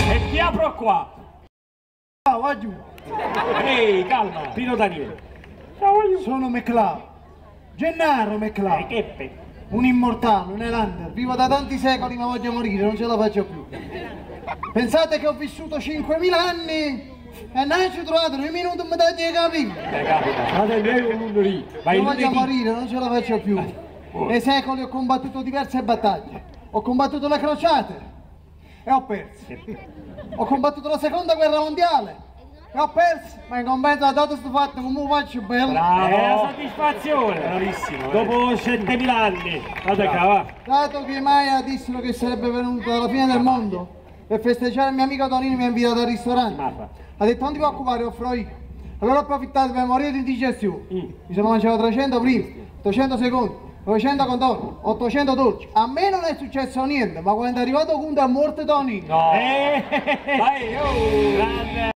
E ti apro qua. Ciao, va giù. Ehi, calma, Pino Daniele. Sono McLeod. Gennaro McLeod. Che Un immortale, un Elander. Vivo da tanti secoli ma voglio morire, non ce la faccio più. Pensate che ho vissuto 5.000 anni e non ci trovate un minuto mi date i capelli. capita, fate lei un lì. Non voglio morire, non ce la faccio più. Nei secoli ho combattuto diverse battaglie. Ho combattuto le crociate e ho perso. Ho combattuto la seconda guerra mondiale e ho perso, ma in compenso a dato sto fatto come lo faccio bello. Bravo! È la soddisfazione! Bravissimo! Dopo 7.000 anni! Guarda qua, va! Dato che Maya dissero che sarebbe venuto alla fine del mondo per festeggiare il mio amico Tonino mi ha invitato al ristorante. Ha detto non ti preoccupare, offro io. Allora ho approfittato per morire di indigestione. Mi sono mangiato 300 prima, 800 secondi, 900 contorni, 800 dolci. A me non è successo niente, ma quando è arrivato Conte è morto Tonino. No! Vai, oh! Grande!